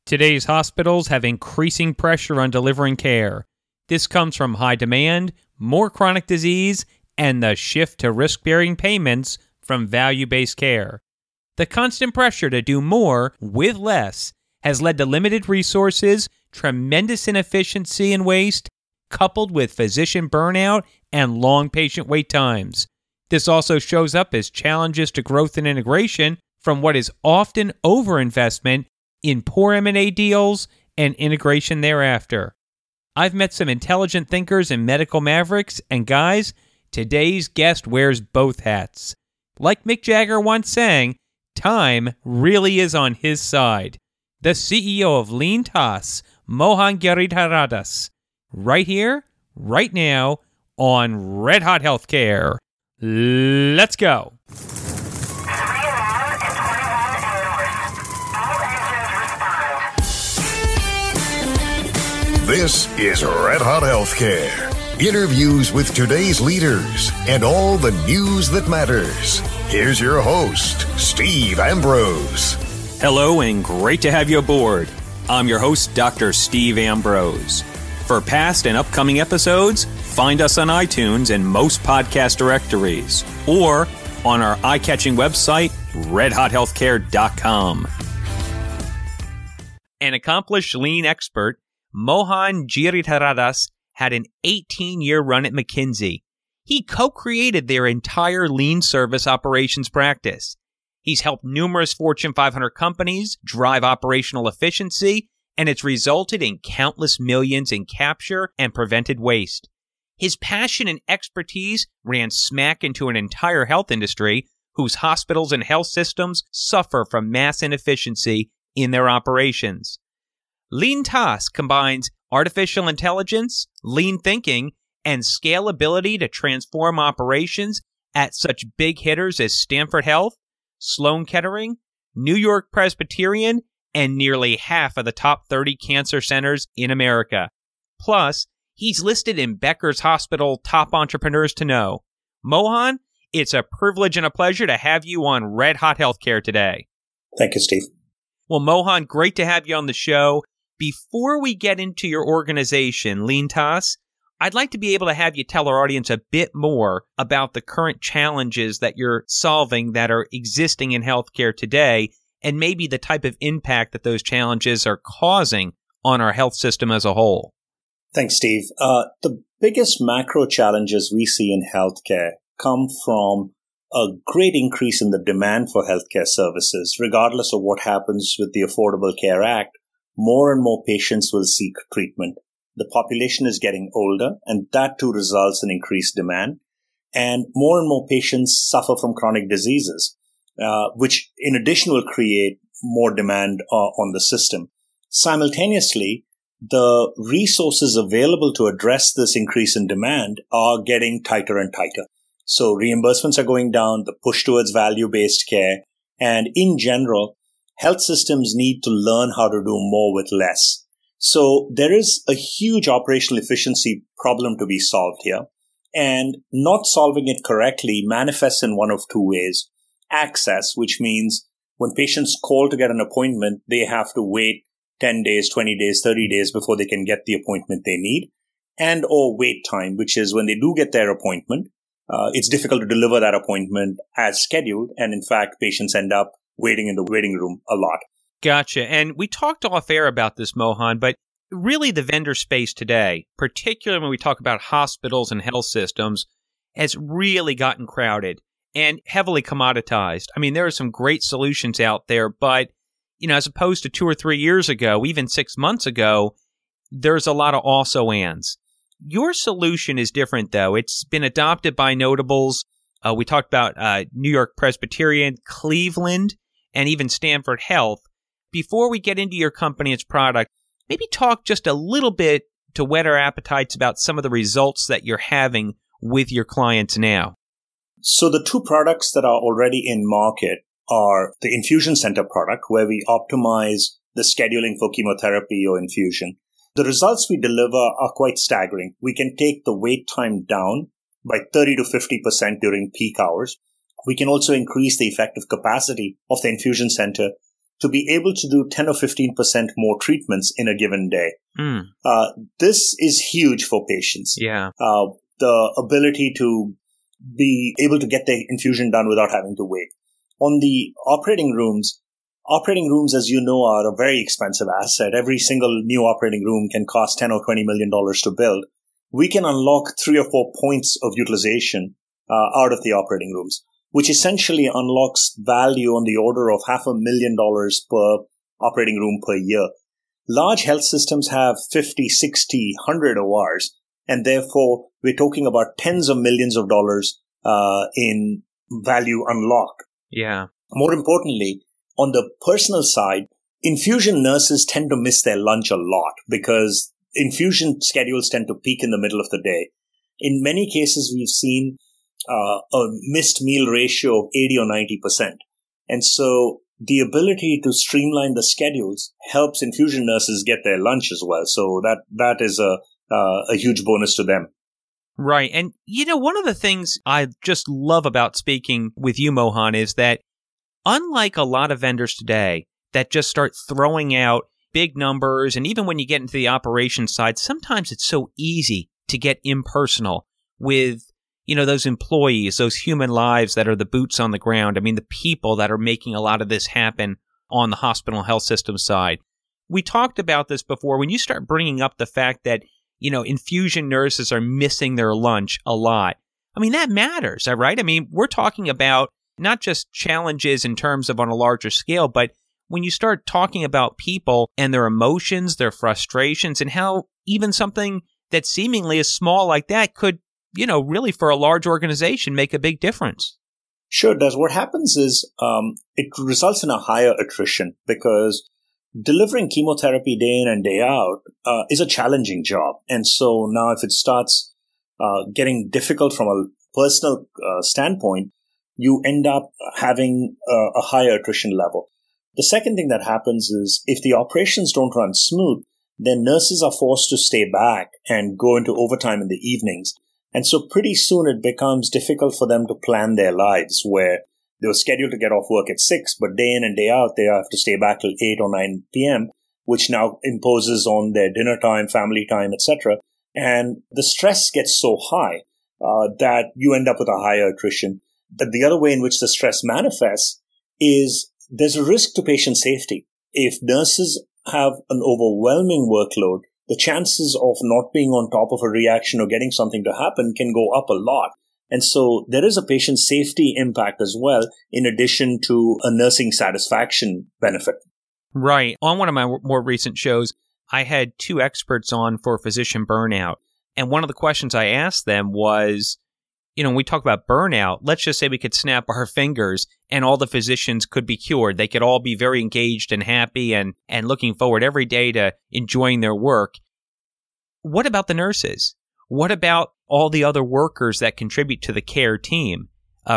Today's hospitals have increasing pressure on delivering care. This comes from high demand, more chronic disease, and the shift to risk-bearing payments from value-based care. The constant pressure to do more with less has led to limited resources, tremendous inefficiency and waste, coupled with physician burnout and long patient wait times. This also shows up as challenges to growth and integration from what is often overinvestment in poor M&A deals and integration thereafter. I've met some intelligent thinkers and medical mavericks, and guys, today's guest wears both hats. Like Mick Jagger once sang, time really is on his side. The CEO of LeanTaas, Mohan Giridharadas. Right here, right now, on Red Hot Healthcare. Let's go. This is Red Hot Healthcare. Interviews with today's leaders and all the news that matters. Here's your host, Steve Ambrose. Hello and great to have you aboard. I'm your host, Dr. Steve Ambrose. For past and upcoming episodes, find us on iTunes and most podcast directories, or on our eye-catching website, redhothealthcare.com. An accomplished lean expert, Mohan Giridharadas had an 18-year run at McKinsey. He co-created their entire lean service operations practice. He's helped numerous Fortune 500 companies drive operational efficiency, and it's resulted in countless millions in capture and prevented waste. His passion and expertise ran smack into an entire health industry whose hospitals and health systems suffer from mass inefficiency in their operations. LeanTaas combines artificial intelligence, lean thinking, and scalability to transform operations at such big hitters as Stanford Health, Sloan Kettering, New York Presbyterian, and nearly half of the top 30 cancer centers in America. Plus, he's listed in Becker's Hospital Top Entrepreneurs to Know. Mohan, it's a privilege and a pleasure to have you on Red Hot Healthcare today. Thank you, Steve. Well, Mohan, great to have you on the show. Before we get into your organization, LeanTaas, I'd like to be able to have you tell our audience a bit more about the current challenges that you're solving that are existing in healthcare today, and maybe the type of impact that those challenges are causing on our health system as a whole. Thanks, Steve. The biggest macro challenges we see in healthcare come from a great increase in the demand for healthcare services. Regardless of what happens with the Affordable Care Act, more and more patients will seek treatment. The population is getting older, and that too results in increased demand. And more patients suffer from chronic diseases, which in addition will create more demand on the system. Simultaneously, the resources available to address this increase in demand are getting tighter and tighter. So reimbursements are going down, the push towards value-based care, and in general, health systems need to learn how to do more with less. So there is a huge operational efficiency problem to be solved here, and not solving it correctly manifests in one of two ways. Access, which means when patients call to get an appointment, they have to wait 10 days, 20 days, 30 days before they can get the appointment they need, and or wait time, which is when they do get their appointment, it's difficult to deliver that appointment as scheduled, and in fact, patients end up waiting in the waiting room a lot. Gotcha. And we talked off air about this, Mohan, but really the vendor space today, particularly when we talk about hospitals and health systems, has really gotten crowded and heavily commoditized. I mean, there are some great solutions out there, but, as opposed to 2 or 3 years ago, even 6 months ago, there's a lot of also ands. Your solution is different, though. It's been adopted by notables. We talked about New York Presbyterian, Cleveland, and even Stanford Health. Before we get into your company and its product, maybe talk just a little bit to whet our appetites about some of the results that you're having with your clients now. So the two products that are already in market are the infusion center product, where we optimize the scheduling for chemotherapy or infusion. The results we deliver are quite staggering. We can take the wait time down by 30 to 50% during peak hours. We can also increase the effective capacity of the infusion center to be able to do 10 or 15% more treatments in a given day. This is huge for patients. Yeah. The ability to be able to get the infusion done without having to wait. On the operating rooms, as you know, are a very expensive asset. Every single new operating room can cost $10 or $20 million to build. We can unlock 3 or 4 points of utilization out of the operating rooms, which essentially unlocks value on the order of $500,000 per operating room per year. Large health systems have 50, 60, 100 ORs, and therefore we're talking about tens of millions of dollars in value unlock. Yeah. More importantly, on the personal side, infusion nurses tend to miss their lunch a lot because infusion schedules tend to peak in the middle of the day. In many cases, we've seen a missed meal ratio of 80 or 90%. And so the ability to streamline the schedules helps infusion nurses get their lunch as well. So that is a huge bonus to them. Right. And, one of the things I just love about speaking with you, Mohan, is that unlike a lot of vendors today that just start throwing out big numbers, and even when you get into the operations side, sometimes it's so easy to get impersonal with, those employees, those human lives that are the boots on the ground. I mean, the people that are making a lot of this happen on the hospital health system side. We talked about this before. When you start bringing up the fact that, infusion nurses are missing their lunch a lot, I mean, that matters, right? I mean, we're talking about not just challenges in terms of on a larger scale, but when you start talking about people and their emotions, their frustrations, and how even something that seemingly is small like that could, really for a large organization make a big difference. Sure it does. What happens is it results in a higher attrition because delivering chemotherapy day in and day out is a challenging job. And so now if it starts getting difficult from a personal standpoint, you end up having a higher attrition level. The second thing that happens is if the operations don't run smooth, then nurses are forced to stay back and go into overtime in the evenings. And so pretty soon it becomes difficult for them to plan their lives where they were scheduled to get off work at 6, but day in and day out, they have to stay back till 8 or 9 p.m., which now imposes on their dinner time, family time, etc. And the stress gets so high that you end up with a higher attrition. But the other way in which the stress manifests is there's a risk to patient safety. If nurses have an overwhelming workload, the chances of not being on top of a reaction or getting something to happen can go up a lot. And so there is a patient safety impact as well, in addition to a nursing satisfaction benefit. Right. On one of my more recent shows, I had 2 experts on for physician burnout. And one of the questions I asked them was, when we talk about burnout, let's just say we could snap our fingers and all the physicians could be cured. They could all be very engaged and happy and looking forward every day to enjoying their work. What about the nurses? What about all the other workers that contribute to the care team,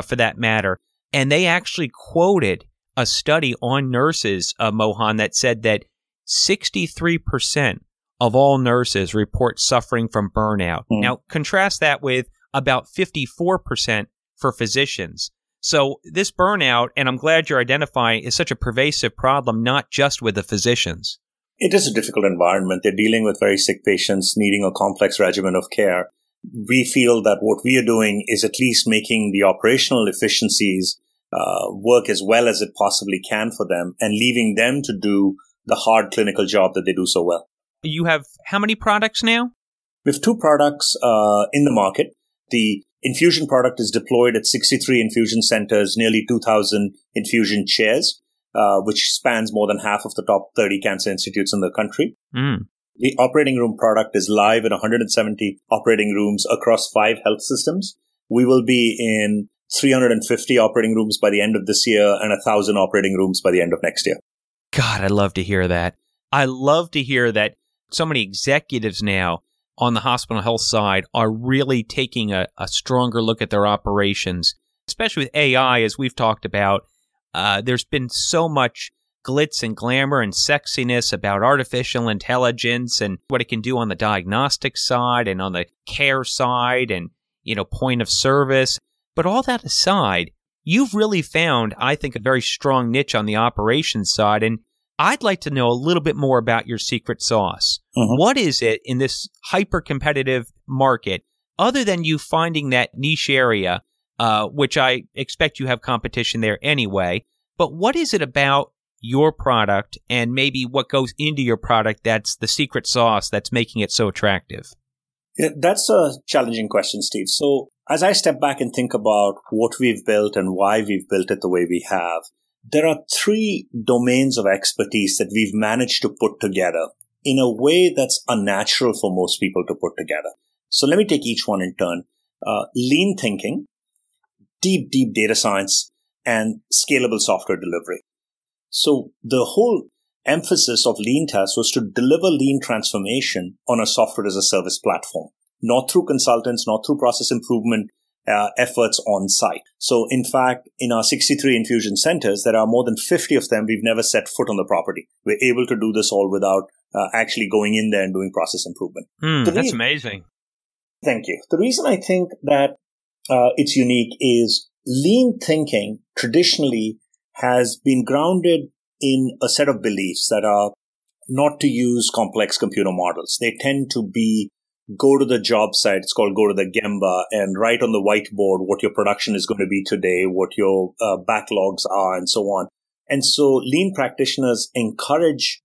for that matter? And they actually quoted a study on nurses, Mohan, that said that 63% of all nurses report suffering from burnout. Now, contrast that with about 54% for physicians. So this burnout, and I'm glad you're identifying, is such a pervasive problem, not just with the physicians. It is a difficult environment. They're dealing with very sick patients needing a complex regimen of care. We feel that what we are doing is at least making the operational efficiencies work as well as it possibly can for them and leaving them to do the hard clinical job that they do so well. You have how many products now? We have 2 products in the market. The infusion product is deployed at 63 infusion centers, nearly 2,000 infusion chairs, which spans more than half of the top 30 cancer institutes in the country. The operating room product is live in 170 operating rooms across 5 health systems. We will be in 350 operating rooms by the end of this year and 1,000 operating rooms by the end of next year. God, I love to hear that. I love to hear that so many executives now on the hospital health side are really taking a stronger look at their operations, especially with AI, as we've talked about. There's been so much glitz and glamour and sexiness about artificial intelligence and what it can do on the diagnostic side and on the care side and, point of service. But all that aside, you've really found, I think, a very strong niche on the operations side. And I'd like to know a little bit more about your secret sauce. What is it in this hyper-competitive market, other than you finding that niche area, which I expect you have competition there anyway, but what is it about your product and maybe what goes into your product that's the secret sauce that's making it so attractive? Yeah, that's a challenging question, Steve. So as I step back and think about what we've built and why we've built it the way we have, there are 3 domains of expertise that we've managed to put together in a way that's unnatural for most people to put together. So let me take each one in turn. Lean thinking, deep data science, and scalable software delivery. So the whole emphasis of LeanTaas was to deliver lean transformation on a software as a service platform, not through consultants, not through process improvement efforts on site. So in fact, in our 63 infusion centers, there are more than 50 of them. We've never set foot on the property. We're able to do this all without actually going in there and doing process improvement. That's amazing. Thank you. The reason I think that it's unique is lean thinking traditionally has been grounded in a set of beliefs that are not to use complex computer models. They tend to be go to the job site, it's called go to the Gemba, and write on the whiteboard what your production is going to be today, what your backlogs are, and so on. And so lean practitioners encourage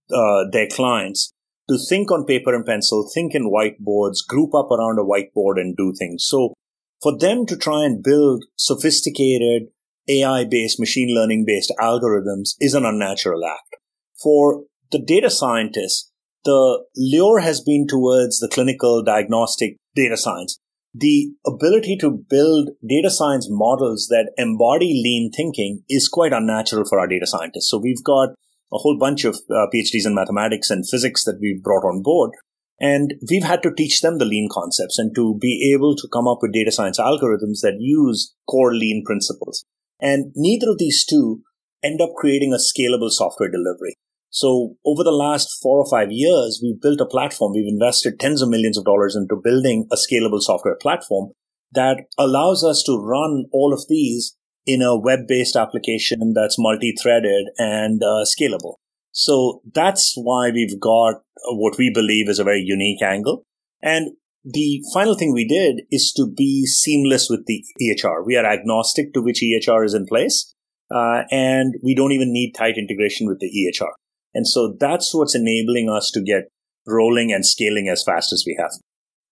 their clients to think on paper and pencil, think in whiteboards, group up around a whiteboard and do things. So for them to try and build sophisticated AI-based, machine learning-based algorithms is an unnatural act. For the data scientists, the lure has been towards the clinical diagnostic data science. The ability to build data science models that embody lean thinking is quite unnatural for our data scientists. So we've got a whole bunch of PhDs in mathematics and physics that we've brought on board. And we've had to teach them the lean concepts and to be able to come up with data science algorithms that use core lean principles. And neither of these two end up creating a scalable software delivery. So over the last 4 or 5 years, we've built a platform. We've invested tens of millions of dollars into building a scalable software platform that allows us to run all of these in a web-based application that's multi-threaded and scalable. So that's why we've got what we believe is a very unique angle. And the final thing we did is to be seamless with the EHR. We are agnostic to which EHR is in place, and we don't even need tight integration with the EHR. And so that's what's enabling us to get rolling and scaling as fast as we have.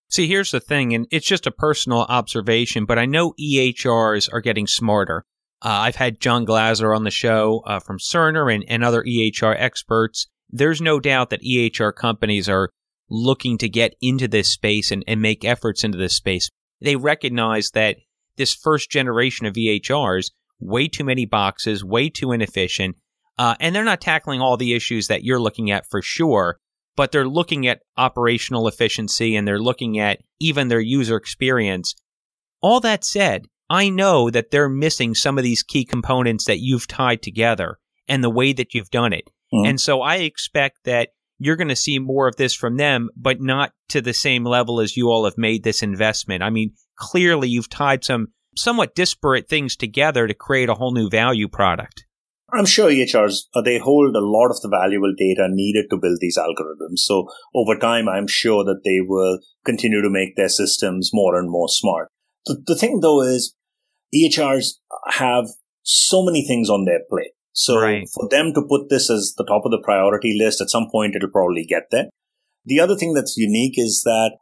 See, here's the thing, and it's just a personal observation, but I know EHRs are getting smarter. I've had John Glaser on the show from Cerner and other EHR experts. There's no doubt that EHR companies are looking to get into this space and make efforts into this space. They recognize that this first generation of EHRs, way too many boxes, way too inefficient, and they're not tackling all the issues that you're looking at for sure, but they're looking at operational efficiency and they're looking at even their user experience. All that said, I know that they're missing some of these key components that you've tied together and the way that you've done it. Mm-hmm. And so I expect that you're going to see more of this from them, but not to the same level as you all have made this investment. I mean, clearly you've tied some somewhat disparate things together to create a whole new value product. I'm sure EHRs, they hold a lot of the valuable data needed to build these algorithms. So over time, I'm sure that they will continue to make their systems more and more smart. The thing, though, is EHRs have so many things on their plate. So for them to put this as the top of the priority list, at some point, it'll probably get there. The other thing that's unique is that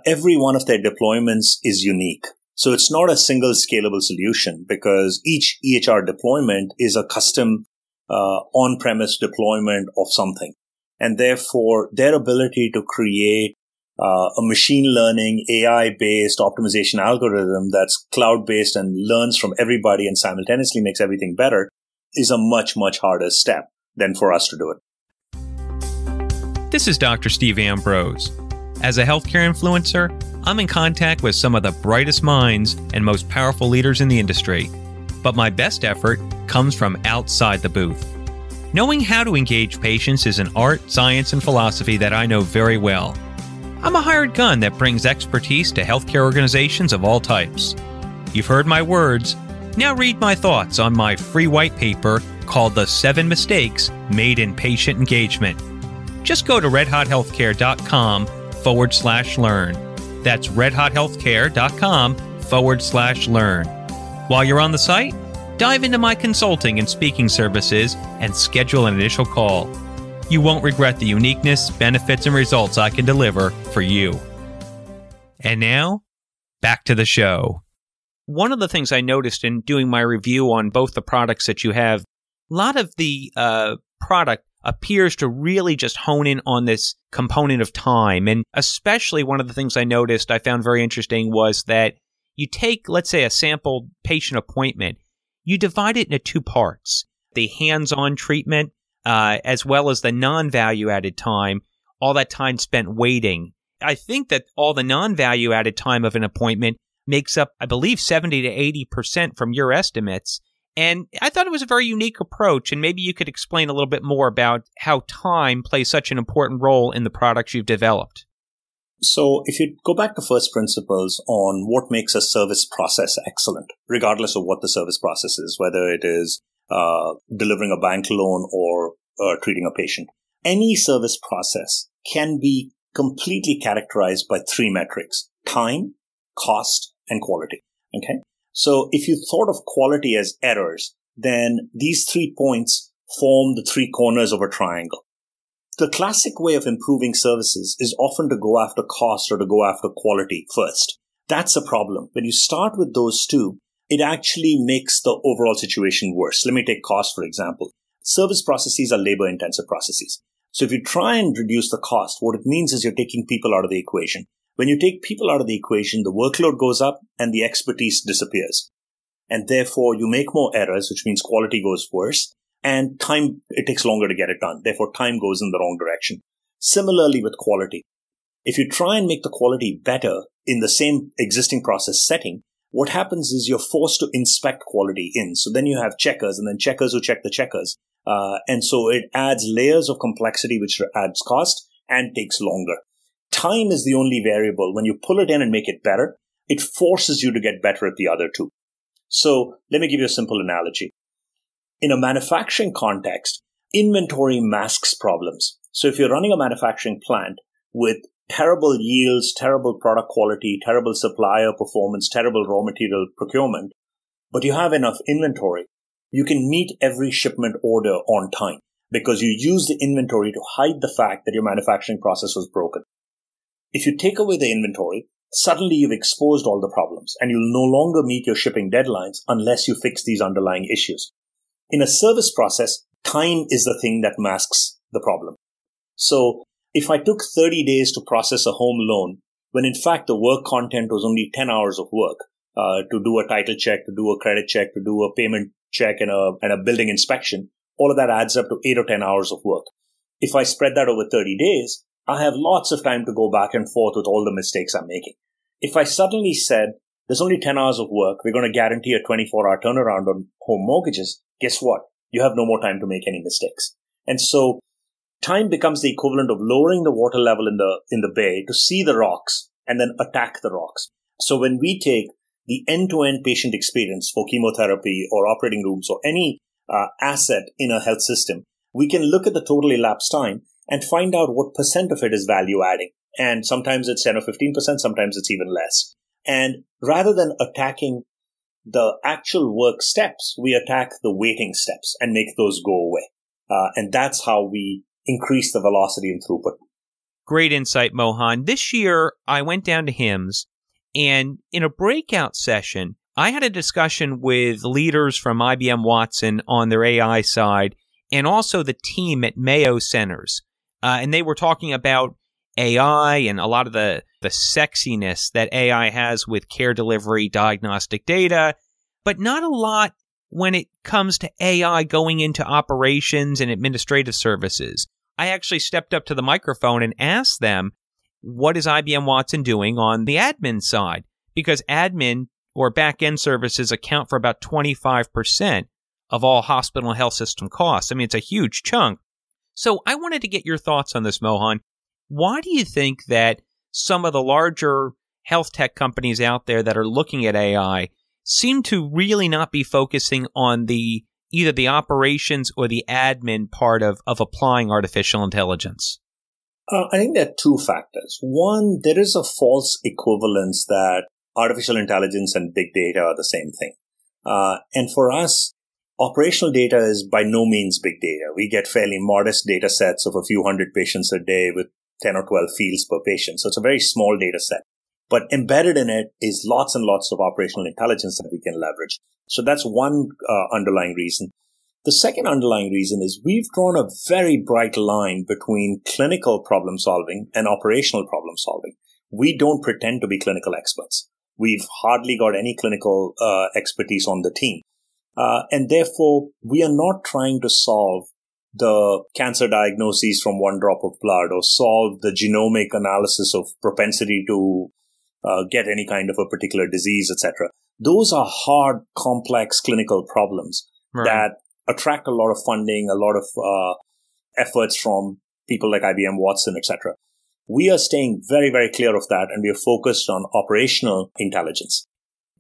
every one of their deployments is unique. So it's not a single scalable solution because each EHR deployment is a custom on-premise deployment of something. And therefore, their ability to create a machine learning, AI-based optimization algorithm that's cloud-based and learns from everybody and simultaneously makes everything better is a much, much harder step than for us to do it. This is Dr. Steve Ambrose. As a healthcare influencer, I'm in contact with some of the brightest minds and most powerful leaders in the industry. But my best effort comes from outside the booth. Knowing how to engage patients is an art, science, and philosophy that I know very well. I'm a hired gun that brings expertise to healthcare organizations of all types. You've heard my words. Now read my thoughts on my free white paper called The 7 Mistakes Made in Patient Engagement. Just go to redhothealthcare.com/learn. That's redhothealthcare.com/learn. While you're on the site, dive into my consulting and speaking services and schedule an initial call. You won't regret the uniqueness, benefits, and results I can deliver for you. And now, back to the show. One of the things I noticed in doing my review on both the products that you have, a lot of the product appears to really just hone in on this component of time. And especially one of the things I noticed I found very interesting was that you take, let's say, a sample patient appointment, you divide it into 2 parts, the hands-on treatment as well as the non-value added time, all that time spent waiting. I think that all the non-value added time of an appointment makes up, I believe, 70 to 80% from your estimates. And I thought it was a very unique approach, and maybe you could explain a little bit more about how time plays such an important role in the products you've developed. So if you go back to first principles on what makes a service process excellent, regardless of what the service process is, whether it is delivering a bank loan or treating a patient, any service process can be completely characterized by 3 metrics: time, cost, and quality. Okay. So if you thought of quality as errors, then these 3 points form the 3 corners of a triangle. The classic way of improving services is often to go after cost or to go after quality first. That's a problem. When you start with those 2, it actually makes the overall situation worse. Let me take cost, for example. Service processes are labor-intensive processes. So if you try and reduce the cost, what it means is you're taking people out of the equation. When you take people out of the equation, the workload goes up and the expertise disappears. And therefore, you make more errors, which means quality goes worse. And time, it takes longer to get it done. Therefore, time goes in the wrong direction. Similarly with quality. If you try and make the quality better in the same existing process setting, what happens is you're forced to inspect quality in. So then you have checkers and then checkers who check the checkers. And so it adds layers of complexity, which adds cost and takes longer. Time is the only variable. When you pull it in and make it better, it forces you to get better at the other 2. So let me give you a simple analogy. In a manufacturing context, inventory masks problems. So if you're running a manufacturing plant with terrible yields, terrible product quality, terrible supplier performance, terrible raw material procurement, but you have enough inventory, you can meet every shipment order on time because you use the inventory to hide the fact that your manufacturing process was broken. If you take away the inventory, suddenly you've exposed all the problems and you'll no longer meet your shipping deadlines unless you fix these underlying issues. In a service process, time is the thing that masks the problem. So if I took 30 days to process a home loan, when in fact the work content was only 10 hours of work, to do a title check, to do a credit check, to do a payment check and a building inspection, all of that adds up to 8 or 10 hours of work. If I spread that over 30 days, I have lots of time to go back and forth with all the mistakes I'm making. If I suddenly said, there's only 10 hours of work, we're going to guarantee a 24-hour turnaround on home mortgages, guess what? You have no more time to make any mistakes. And so time becomes the equivalent of lowering the water level in the bay to see the rocks and then attack the rocks. So when we take the end-to-end patient experience for chemotherapy or operating rooms or any asset in a health system, we can look at the total elapsed time and find out what percent of it is value adding. And sometimes it's 10 or 15%, sometimes it's even less. And rather than attacking the actual work steps, we attack the waiting steps and make those go away. And that's how we increase the velocity and throughput. Great insight, Mohan. This year, I went down to HIMSS, and in a breakout session, I had a discussion with leaders from IBM Watson on their AI side and also the team at Mayo Centers. And they were talking about AI and a lot of the sexiness that AI has with care delivery, diagnostic data, but not a lot when it comes to AI going into operations and administrative services. I actually stepped up to the microphone and asked them, what is IBM Watson doing on the admin side? Because admin or back-end services account for about 25% of all hospital and health system costs. I mean, it's a huge chunk. So I wanted to get your thoughts on this, Mohan. Why do you think that some of the larger health tech companies out there that are looking at AI seem to really not be focusing on either the operations or the admin part of applying artificial intelligence? I think there are two factors. One, there is a false equivalence that artificial intelligence and big data are the same thing. And for us, operational data is by no means big data. We get fairly modest data sets of a few hundred patients a day with 10 or 12 fields per patient. So it's a very small data set. But embedded in it is lots and lots of operational intelligence that we can leverage. So that's one underlying reason. The second underlying reason is we've drawn a very bright line between clinical problem solving and operational problem solving. We don't pretend to be clinical experts. We've hardly got any clinical expertise on the team. And therefore, we are not trying to solve the cancer diagnoses from one drop of blood or solve the genomic analysis of propensity to get any kind of a particular disease, etc. Those are hard, complex clinical problems that attract a lot of funding, a lot of efforts from people like IBM, Watson, etc. We are staying very, very clear of that, and we are focused on operational intelligence.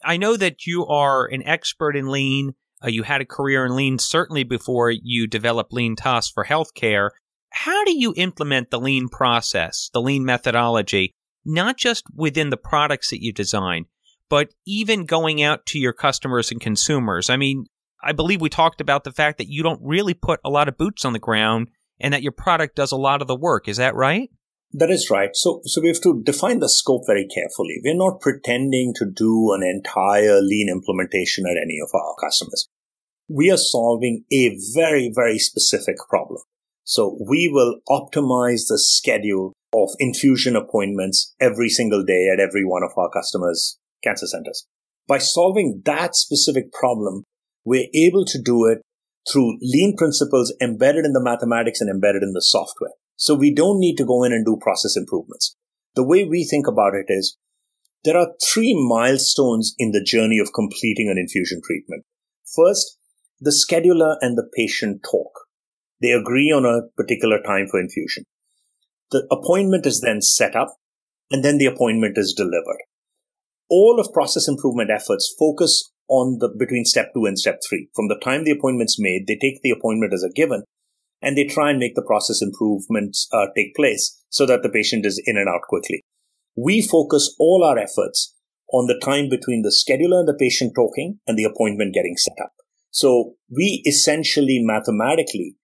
I know that you are an expert in lean. You had a career in lean certainly before you developed LeanTaas for healthcare. How do you implement the lean process, the lean methodology, not just within the products that you design, but even going out to your customers and consumers? I mean, I believe we talked about the fact that you don't really put a lot of boots on the ground and that your product does a lot of the work. Is that right? That is right. So we have to define the scope very carefully. We're not pretending to do an entire lean implementation at any of our customers. We are solving a very, very specific problem. So we will optimize the schedule of infusion appointments every single day at every one of our customers' cancer centers. By solving that specific problem, we're able to do it through lean principles embedded in the mathematics and embedded in the software. So we don't need to go in and do process improvements. The way we think about it is there are 3 milestones in the journey of completing an infusion treatment. First, the scheduler and the patient talk. They agree on a particular time for infusion. The appointment is then set up, and then the appointment is delivered. All of process improvement efforts focus on between step 2 and step 3. From the time the appointment's made, they take the appointment as a given, and they try and make the process improvements take place so that the patient is in and out quickly. We focus all our efforts on the time between the scheduler and the patient talking and the appointment getting set up. So we essentially mathematically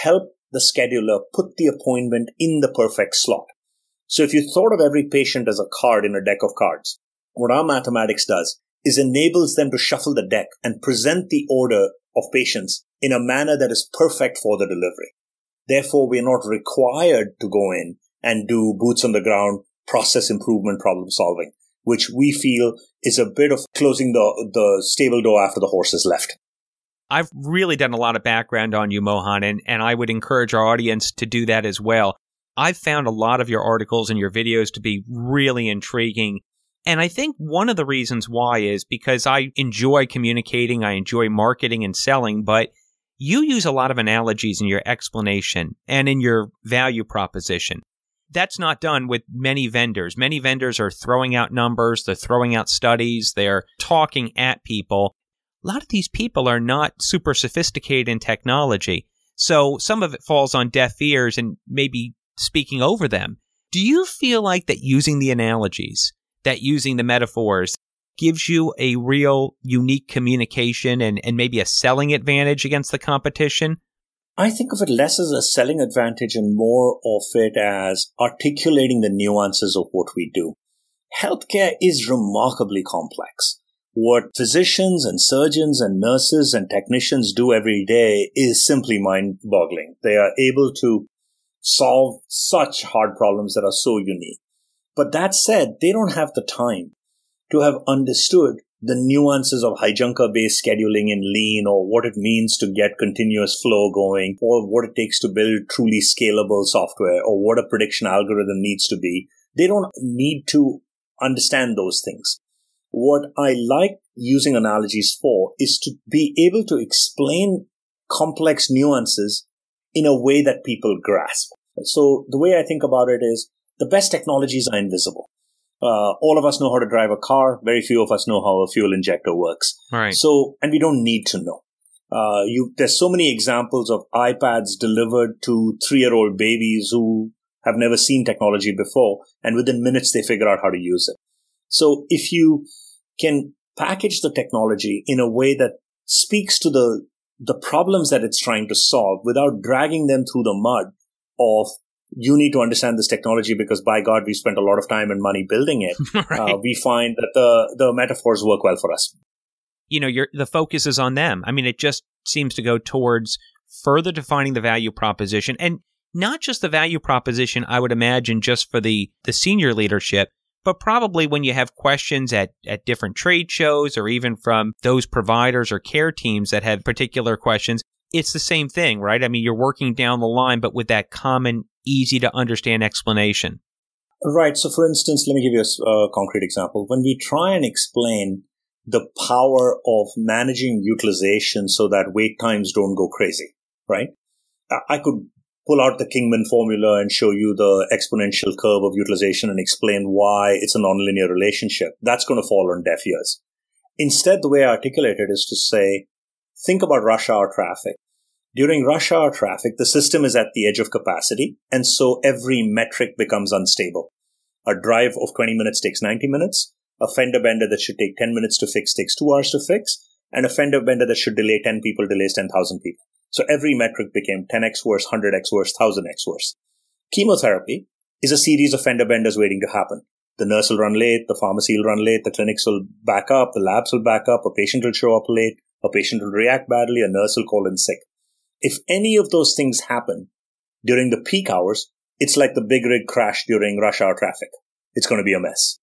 help the scheduler put the appointment in the perfect slot. So if you thought of every patient as a card in a deck of cards, what our mathematics does is enables them to shuffle the deck and present the order of patients in a manner that is perfect for the delivery. Therefore, we are not required to go in and do boots on the ground process improvement problem solving, which we feel is a bit of closing the stable door after the horse has left. I've really done a lot of background on you, Mohan, and I would encourage our audience to do that as well. I've found a lot of your articles and your videos to be really intriguing. And I think one of the reasons why is because I enjoy communicating, I enjoy marketing and selling, but you use a lot of analogies in your explanation and in your value proposition. That's not done with many vendors. Many vendors are throwing out numbers, they're throwing out studies, they're talking at people. A lot of these people are not super sophisticated in technology, so some of it falls on deaf ears and maybe speaking over them. Do you feel like that using the analogies, that using the metaphors gives you a real unique communication and maybe a selling advantage against the competition? I think of it less as a selling advantage and more of it as articulating the nuances of what we do. Healthcare is remarkably complex. What physicians and surgeons and nurses and technicians do every day is simply mind-boggling. They are able to solve such hard problems that are so unique. But that said, they don't have the time to have understood the nuances of hijunker-based scheduling in lean, or what it means to get continuous flow going, or what it takes to build truly scalable software, or what a prediction algorithm needs to be. They don't need to understand those things. What I like using analogies for is to be able to explain complex nuances in a way that people grasp. So the way I think about it is the best technologies are invisible. All of us know how to drive a car. Very few of us know how a fuel injector works. Right. So, and we don't need to know. There's so many examples of iPads delivered to 3-year-old babies who have never seen technology before, and within minutes they figure out how to use it. So if you can package the technology in a way that speaks to the problems that it's trying to solve without dragging them through the mud of, you need to understand this technology because, by God, we spent a lot of time and money building it. Right. We find that the metaphors work well for us. The focus is on them. I mean, it just seems to go towards further defining the value proposition, and not just the value proposition, I would imagine, just for the senior leadership, but probably when you have questions at different trade shows or even from those providers or care teams that have particular questions, it's the same thing, right? I mean, you're working down the line, but with that common, easy to understand explanation. Right. So, for instance, let me give you a concrete example. When we try and explain the power of managing utilization so that wait times don't go crazy, right? I could pull out the Kingman formula and show you the exponential curve of utilization and explain why it's a nonlinear relationship. That's going to fall on deaf ears. Instead, the way I articulate it is to say, think about rush hour traffic. During rush hour traffic, the system is at the edge of capacity, and so every metric becomes unstable. A drive of 20 minutes takes 90 minutes. A fender bender that should take 10 minutes to fix takes 2 hours to fix. And a fender bender that should delay 10 people delays 10,000 people. So every metric became 10x worse, 100x worse, 1000x worse. Chemotherapy is a series of fender benders waiting to happen. The nurse will run late, the pharmacy will run late, the clinics will back up, the labs will back up, a patient will show up late, a patient will react badly, a nurse will call in sick. If any of those things happen during the peak hours, it's like the big rig crash during rush hour traffic. It's going to be a mess.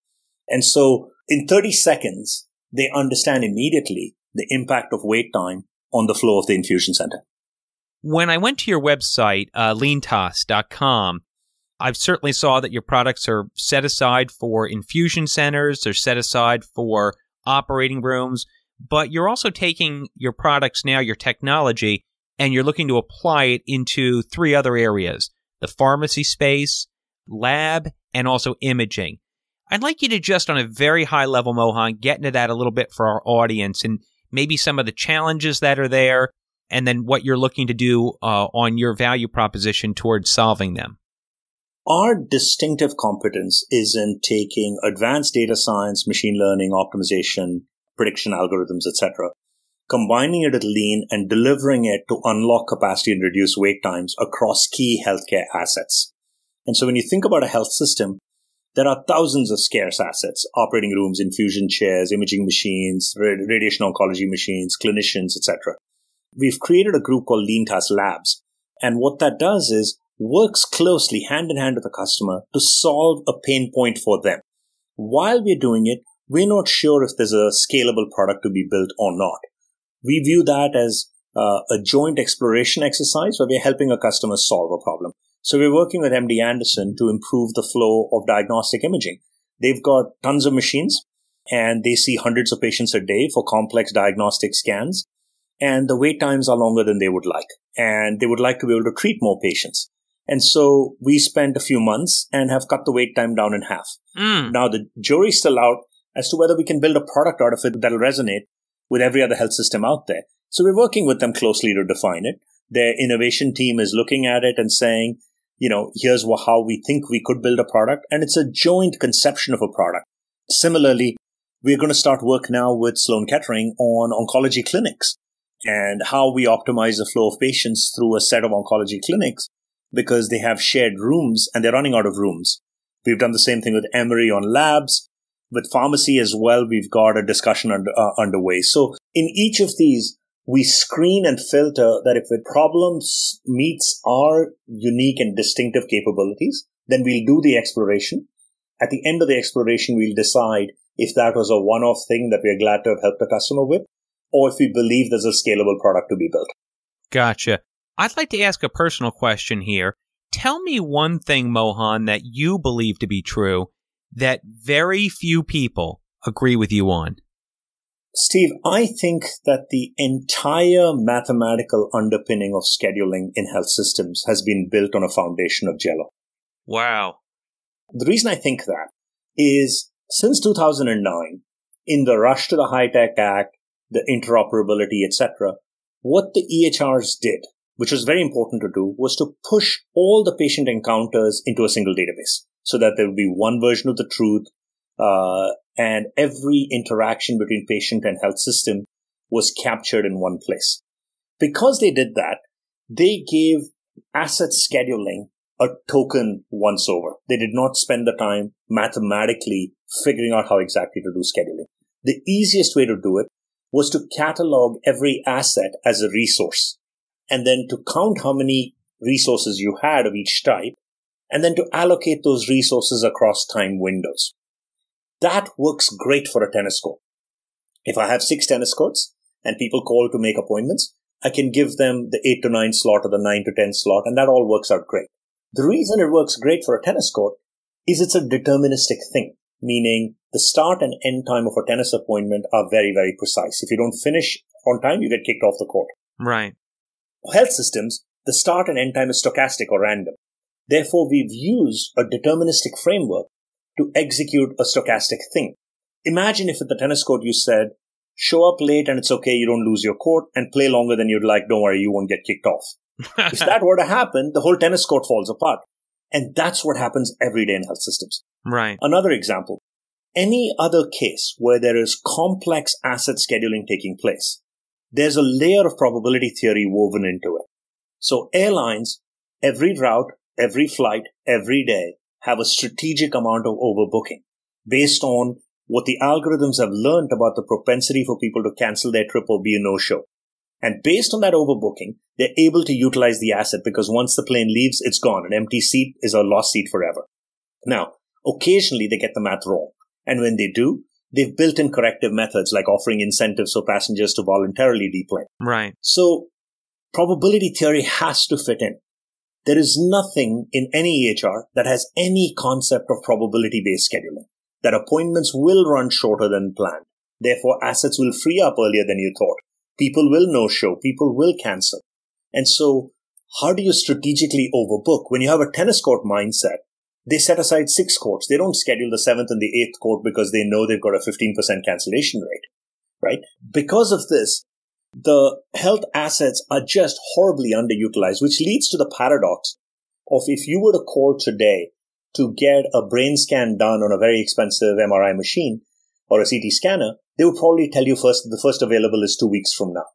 And so in 30 seconds, they understand immediately the impact of wait time on the flow of the infusion center. When I went to your website, LeanTaas.com, I certainly saw that your products are set aside for infusion centers, they're set aside for operating rooms, but you're also taking your products now, your technology, and you're looking to apply it into 3 other areas: the pharmacy space, lab, and also imaging. I'd like you to just, on a very high level, Mohan, get into that a little bit for our audience and maybe some of the challenges that are there, and then what you're looking to do on your value proposition towards solving them. Our distinctive competence is in taking advanced data science, machine learning, optimization, prediction algorithms, etc., combining it with lean and delivering it to unlock capacity and reduce wait times across key healthcare assets. And so when you think about a health system, there are thousands of scarce assets: operating rooms, infusion chairs, imaging machines, radiation oncology machines, clinicians, etc. We've created a group called LeanTaas Labs. And what that does is works closely hand in hand with the customer to solve a pain point for them. While we're doing it, we're not sure if there's a scalable product to be built or not. We view that as a joint exploration exercise where we're helping a customer solve a problem. So we're working with MD Anderson to improve the flow of diagnostic imaging. They've got tons of machines and they see hundreds of patients a day for complex diagnostic scans. And the wait times are longer than they would like. And they would like to be able to treat more patients. And so we spent a few months and have cut the wait time down in half. Now the jury's still out as to whether we can build a product out of it that'll resonate with every other health system out there. So we're working with them closely to define it. Their innovation team is looking at it and saying, here's how we think we could build a product. And it's a joint conception of a product. Similarly, we're going to start work now with Sloan Kettering on oncology clinics and how we optimize the flow of patients through a set of oncology clinics because they have shared rooms and they're running out of rooms. We've done the same thing with Emory on labs. With pharmacy as well, we've got a discussion underway. So in each of these, we screen and filter that if a problem meets our unique and distinctive capabilities, then we'll do the exploration. At the end of the exploration, we'll decide if that was a one-off thing that we're glad to have helped the customer with, or if we believe there's a scalable product to be built. Gotcha. I'd like to ask a personal question here. Tell me one thing, Mohan, that you believe to be true that very few people agree with you on. Steve, I think that the entire mathematical underpinning of scheduling in health systems has been built on a foundation of Jello. Wow. The reason I think that is since 2009, in the rush to the High-Tech Act, the interoperability, etc., what the EHRs did, which was very important to do, was to push all the patient encounters into a single database so that there would be one version of the truth, and every interaction between patient and health system was captured in one place. Because they did that, they gave asset scheduling a token once over. They did not spend the time mathematically figuring out how exactly to do scheduling. The easiest way to do it was to catalog every asset as a resource, and then to count how many resources you had of each type, and then to allocate those resources across time windows. That works great for a tennis court. If I have 6 tennis courts and people call to make appointments, I can give them the 8 to 9 slot or the 9 to 10 slot, and that all works out great. The reason it works great for a tennis court is it's a deterministic thing, meaning the start and end time of a tennis appointment are very, very precise. If you don't finish on time, you get kicked off the court. Right. For health systems, the start and end time is stochastic or random. Therefore, we've used a deterministic framework to execute a stochastic thing. Imagine if at the tennis court you said, show up late and it's okay, you don't lose your court, and play longer than you'd like, don't worry, you won't get kicked off. If that were to happen, the whole tennis court falls apart. And that's what happens every day in health systems. Right. Another example, any other case where there is complex asset scheduling taking place, there's a layer of probability theory woven into it. So airlines, every route, every flight, every day have a strategic amount of overbooking based on what the algorithms have learned about the propensity for people to cancel their trip or be a no-show. And based on that overbooking, they're able to utilize the asset because once the plane leaves, it's gone. An empty seat is a lost seat forever. Now, occasionally they get the math wrong. And when they do, they've built in corrective methods like offering incentives for passengers to voluntarily deplane. Right. So probability theory has to fit in. There is nothing in any EHR that has any concept of probability-based scheduling, that appointments will run shorter than planned. Therefore, assets will free up earlier than you thought. People will no-show. People will cancel. And so how do you strategically overbook? When you have a tennis court mindset, they set aside 6 courts. They don't schedule the 7th and the 8th court because they know they've got a 15% cancellation rate, right? Because of this, the health assets are just horribly underutilized, which leads to the paradox of if you were to call today to get a brain scan done on a very expensive MRI machine or a CT scanner, they would probably tell you the first available is 2 weeks from now.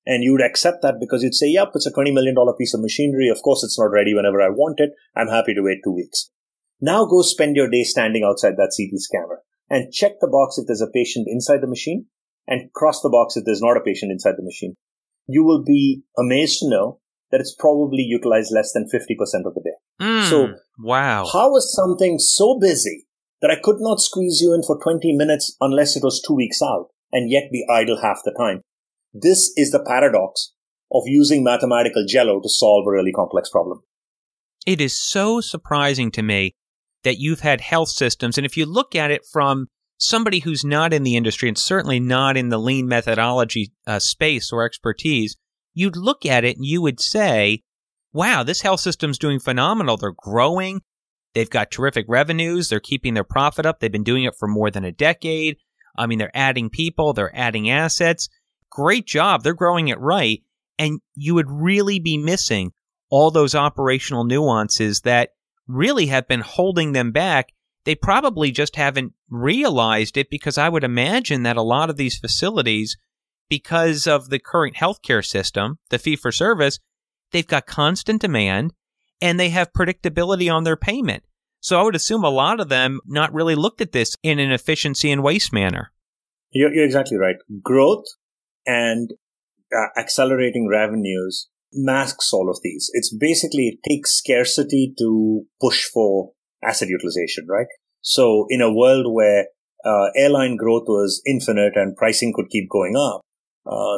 And you would accept that because you'd say, yep, it's a $20 million piece of machinery. Of course, it's not ready whenever I want it. I'm happy to wait 2 weeks. Now go spend your day standing outside that CT scanner and check the box if there's a patient inside the machine and cross the box if there's not a patient inside the machine. You will be amazed to know that it's probably utilized less than 50% of the day. So, wow. How is something so busy that I could not squeeze you in for 20 minutes unless it was 2 weeks out and yet be idle half the time? This is the paradox of using mathematical jello to solve a really complex problem. It is so surprising to me that you've had health systems, and if you look at it from somebody who's not in the industry and certainly not in the lean methodology space or expertise, you'd look at it and you would say, wow, this health system's doing phenomenal. They're growing. They've got terrific revenues. They're keeping their profit up. They've been doing it for more than a decade. I mean, they're adding people. They're adding assets. Great job. They're growing it right. And you would really be missing all those operational nuances that really have been holding them back. They probably just haven't realized it because I would imagine that a lot of these facilities, because of the current healthcare system, the fee-for-service, they've got constant demand and they have predictability on their payment. So I would assume a lot of them not really looked at this in an efficiency and waste manner. You're exactly right. Growth and accelerating revenues masks all of these. It's basically, it takes scarcity to push for asset utilization, right? So in a world where airline growth was infinite and pricing could keep going up,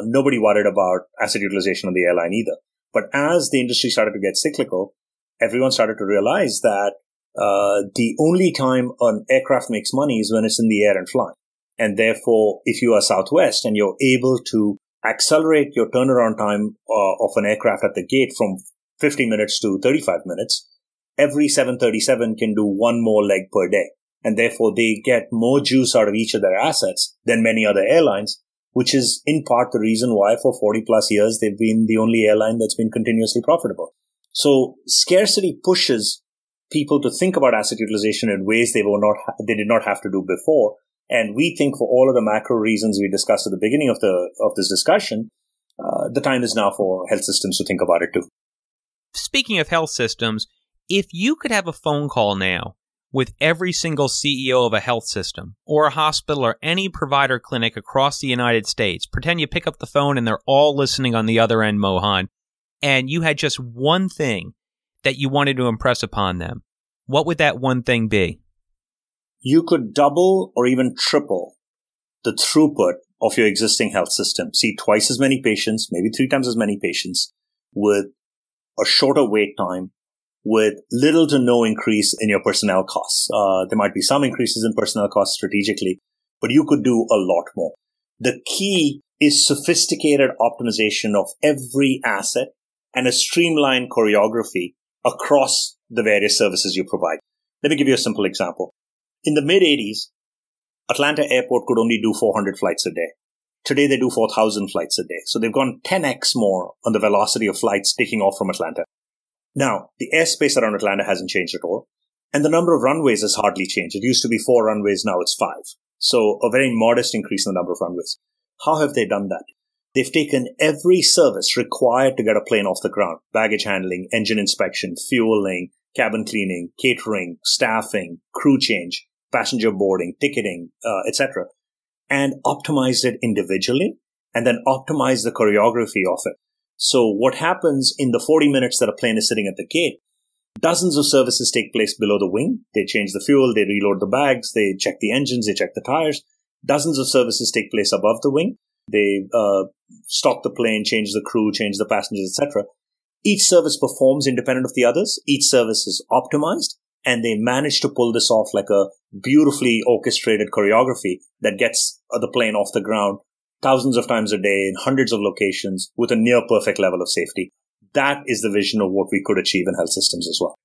nobody worried about asset utilization on the airline either. But as the industry started to get cyclical, everyone started to realize that the only time an aircraft makes money is when it's in the air and flying. And therefore, if you are Southwest and you're able to accelerate your turnaround time of an aircraft at the gate from 50 minutes to 35 minutes, every 737 can do one more leg per day. and therefore they get more juice out of each of their assets than many other airlines, which is in part the reason why for 40 plus years they've been the only airline that's been continuously profitable. So scarcity pushes people to think about asset utilization in ways they did not have to do before. And we think for all of the macro reasons we discussed at the beginning of this discussion, the time is now for health systems to think about it too. Speaking of health systems, if you could have a phone call now with every single CEO of a health system or a hospital or any provider clinic across the United States, pretend you pick up the phone and they're all listening on the other end, Mohan, and you had just one thing that you wanted to impress upon them, what would that one thing be? You could double or even triple the throughput of your existing health system. See twice as many patients, maybe 3 times as many patients, with a shorter wait time, with little to no increase in your personnel costs. There might be some increases in personnel costs strategically, but you could do a lot more. The key is sophisticated optimization of every asset and a streamlined choreography across the various services you provide. Let me give you a simple example. In the mid-'80s, Atlanta Airport could only do 400 flights a day. Today, they do 4,000 flights a day. So they've gone 10x more on the velocity of flights taking off from Atlanta. Now, the airspace around Atlanta hasn't changed at all. And the number of runways has hardly changed. It used to be 4 runways, now it's 5. So a very modest increase in the number of runways. How have they done that? They've taken every service required to get a plane off the ground: baggage handling, engine inspection, fueling, cabin cleaning, catering, staffing, crew change, passenger boarding, ticketing, etc., and optimized it individually and then optimized the choreography of it. So what happens in the 40 minutes that a plane is sitting at the gate, dozens of services take place below the wing. They change the fuel, they reload the bags, they check the engines, they check the tires. Dozens of services take place above the wing. They stock the plane, change the crew, change the passengers, etc. Each service performs independent of the others. Each service is optimized, and they manage to pull this off like a beautifully orchestrated choreography that gets the plane off the ground thousands of times a day in hundreds of locations with a near perfect level of safety. That is the vision of what we could achieve in health systems as well.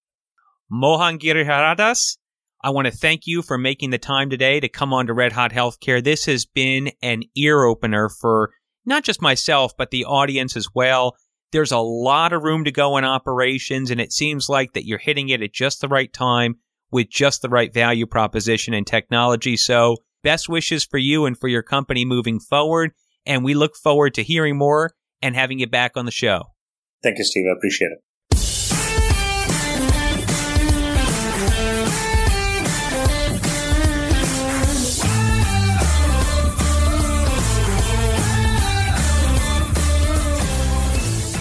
Mohan Giridharadas, I want to thank you for making the time today to come on to Red Hot Healthcare. This has been an ear-opener for not just myself, but the audience as well. There's a lot of room to go in operations, and it seems like that you're hitting it at just the right time with just the right value proposition and technology. So best wishes for you and for your company moving forward, and we look forward to hearing more and having you back on the show. Thank you, Steve. I appreciate it.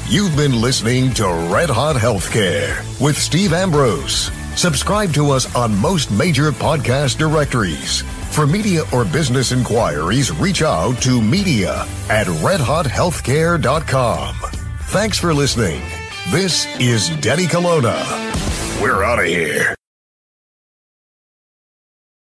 You've been listening to Red Hot Healthcare with Steve Ambrose. Subscribe to us on most major podcast directories. For media or business inquiries, reach out to media@redhothealthcare.com. Thanks for listening. This is Denny Colonna. We're out of here.